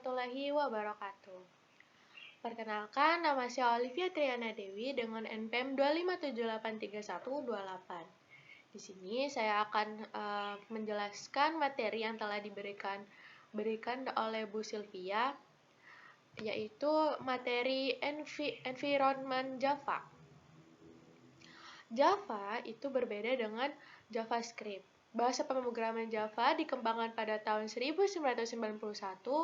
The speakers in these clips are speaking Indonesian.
warahmatullahi wabarakatuh. Perkenalkan, nama saya Olivia Triana Dewi dengan NPM 257833128. Di sini saya akan menjelaskan materi yang telah diberikan oleh Bu Sylvia, yaitu materi environment Java. Java itu berbeda dengan JavaScript. Bahasa pemrograman Java dikembangkan pada tahun 1991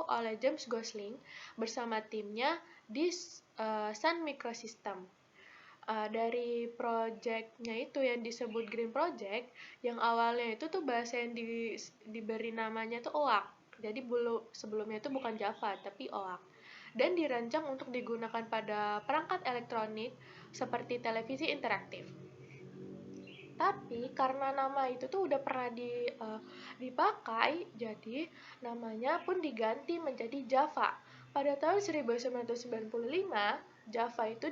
oleh James Gosling bersama timnya di Sun Microsystems. Dari projectnya itu yang disebut Green Project, yang awalnya itu tuh bahasa yang diberi namanya tuh OAK. Jadi sebelumnya itu bukan Java, tapi OAK. Dan dirancang untuk digunakan pada perangkat elektronik seperti televisi interaktif. Tapi karena nama itu tuh udah pernah dipakai, jadi namanya pun diganti menjadi Java. Pada tahun 1995, Java itu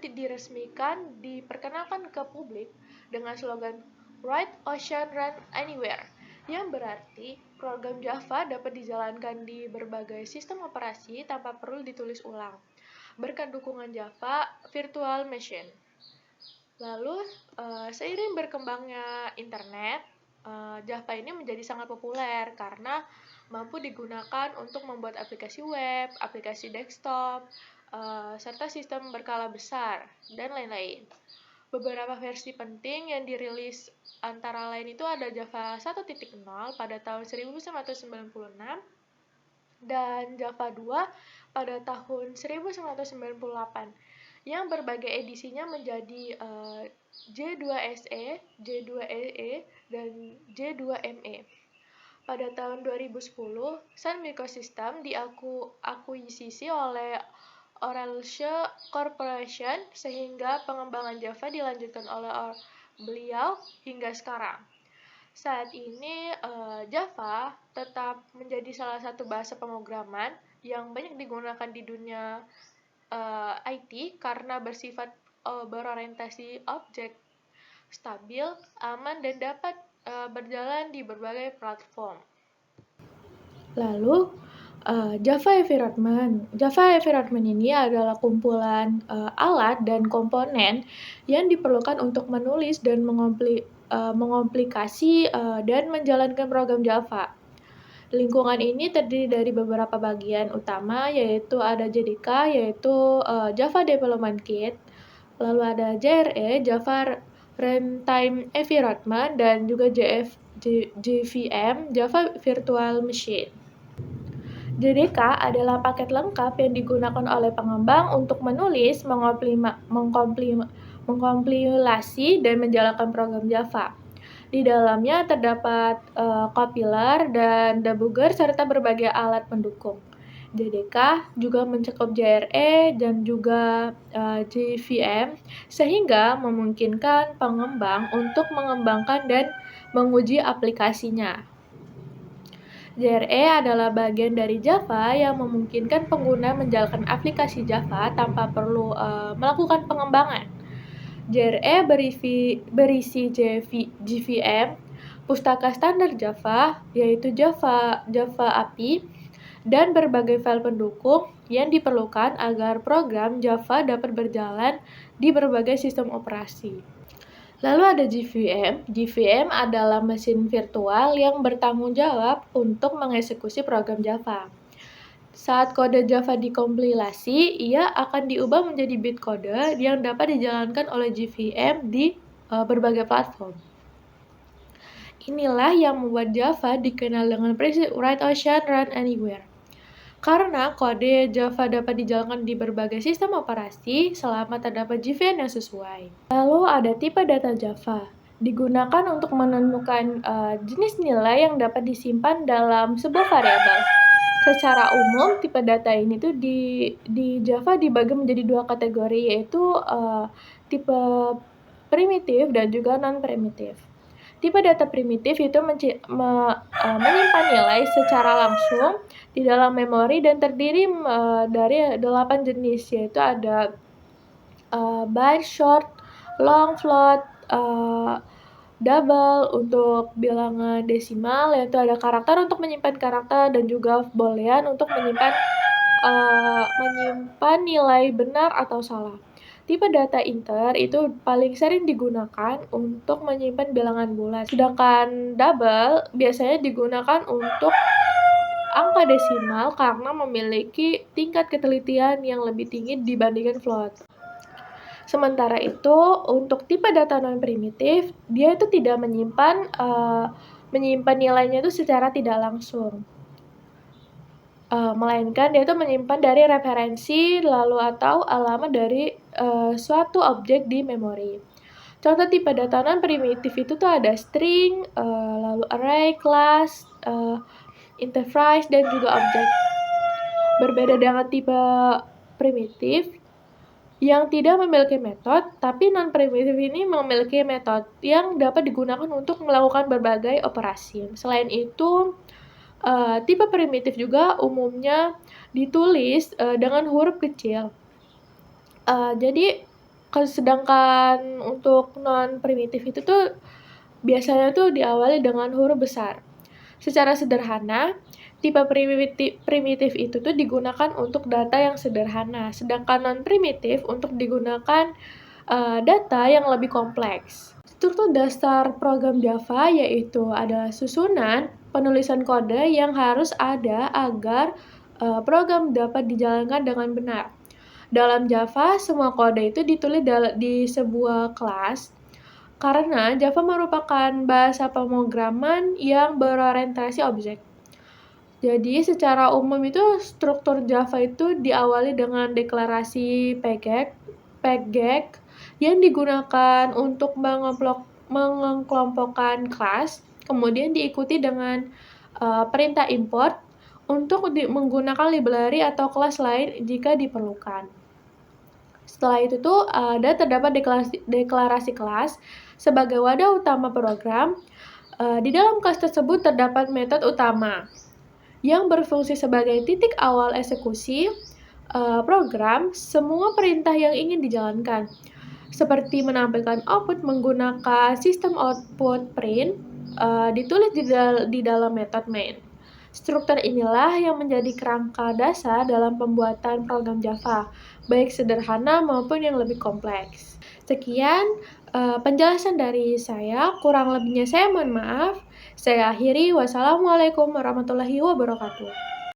diperkenalkan ke publik dengan slogan Write Ocean Run Anywhere, yang berarti program Java dapat dijalankan di berbagai sistem operasi tanpa perlu ditulis ulang. Berkat dukungan Java Virtual Machine. Lalu, seiring berkembangnya internet, Java ini menjadi sangat populer karena mampu digunakan untuk membuat aplikasi web, aplikasi desktop, serta sistem berskala besar, dan lain-lain. Beberapa versi penting yang dirilis antara lain itu ada Java 1.0 pada tahun 1996 dan Java 2 pada tahun 1998. Yang berbagai edisinya menjadi J2SE, J2EE, dan J2ME. Pada tahun 2010, Sun Microsystems diakuisisi oleh Oracle Corporation sehingga pengembangan Java dilanjutkan oleh beliau hingga sekarang. Saat ini Java tetap menjadi salah satu bahasa pemrograman yang banyak digunakan di dunia IT karena bersifat berorientasi objek, stabil, aman, dan dapat berjalan di berbagai platform. Lalu, Java Environment ini adalah kumpulan alat dan komponen yang diperlukan untuk menulis dan mengomplikasi dan menjalankan program Java. Lingkungan ini terdiri dari beberapa bagian utama, yaitu ada JDK, yaitu Java Development Kit, lalu ada JRE, Java Runtime Environment, dan juga JVM, Java Virtual Machine. JDK adalah paket lengkap yang digunakan oleh pengembang untuk menulis, mengkompilasi, dan menjalankan program Java. Di dalamnya terdapat compiler dan debugger serta berbagai alat pendukung. JDK juga mencakup JRE dan juga JVM sehingga memungkinkan pengembang untuk mengembangkan dan menguji aplikasinya. JRE adalah bagian dari Java yang memungkinkan pengguna menjalankan aplikasi Java tanpa perlu melakukan pengembangan. JRE berisi JVM, pustaka standar Java, yaitu Java API, dan berbagai file pendukung yang diperlukan agar program Java dapat berjalan di berbagai sistem operasi. Lalu ada JVM. JVM adalah mesin virtual yang bertanggung jawab untuk mengeksekusi program Java. Saat kode Java dikompilasi, ia akan diubah menjadi bit kode yang dapat dijalankan oleh JVM di berbagai platform. Inilah yang membuat Java dikenal dengan prinsip Write Ocean Run Anywhere. Karena kode Java dapat dijalankan di berbagai sistem operasi selama terdapat JVM yang sesuai. Lalu ada tipe data Java. Digunakan untuk menentukan jenis nilai yang dapat disimpan dalam sebuah variabel. Secara umum, tipe data ini tuh di Java dibagi menjadi dua kategori, yaitu tipe primitif dan juga non-primitif. Tipe data primitif itu menyimpan nilai secara langsung di dalam memori dan terdiri dari 8 jenis, yaitu ada byte, short, long, float, double untuk bilangan desimal, yaitu ada karakter untuk menyimpan karakter dan juga boolean untuk menyimpan menyimpan nilai benar atau salah. Tipe data inter itu paling sering digunakan untuk menyimpan bilangan bulat, sedangkan double biasanya digunakan untuk angka desimal karena memiliki tingkat ketelitian yang lebih tinggi dibandingkan float. Sementara itu, untuk tipe data non-primitif, dia itu tidak menyimpan nilainya itu secara tidak langsung. Melainkan dia itu menyimpan dari referensi lalu atau alamat dari suatu objek di memori. Contoh tipe data non primitif itu tuh ada string, lalu array, class, interface, dan juga objek. Berbeda dengan tipe primitif yang tidak memiliki metode, tapi non primitif ini memiliki metode yang dapat digunakan untuk melakukan berbagai operasi. Selain itu, tipe primitif juga umumnya ditulis dengan huruf kecil. Jadi, sedangkan untuk non-primitif itu tuh biasanya tuh diawali dengan huruf besar. Secara sederhana, tipe primitif itu tuh digunakan untuk data yang sederhana, sedangkan non-primitif untuk digunakan data yang lebih kompleks. Struktur dasar program Java yaitu adalah susunan penulisan kode yang harus ada agar program dapat dijalankan dengan benar. Dalam Java, semua kode itu ditulis di sebuah kelas karena Java merupakan bahasa pemrograman yang berorientasi objek. Jadi, secara umum itu struktur Java itu diawali dengan deklarasi pagek yang digunakan untuk mengelompokkan kelas, kemudian diikuti dengan perintah import untuk menggunakan library atau kelas lain jika diperlukan. Setelah itu tuh terdapat deklarasi kelas sebagai wadah utama program. Di dalam kelas tersebut terdapat metode utama yang berfungsi sebagai titik awal eksekusi program semua perintah yang ingin dijalankan, seperti menampilkan output menggunakan sistem output print ditulis di dalam metode main. Struktur inilah yang menjadi kerangka dasar dalam pembuatan program Java, baik sederhana maupun yang lebih kompleks. Sekian penjelasan dari saya, kurang lebihnya saya mohon maaf. Saya akhiri, wassalamualaikum warahmatullahi wabarakatuh.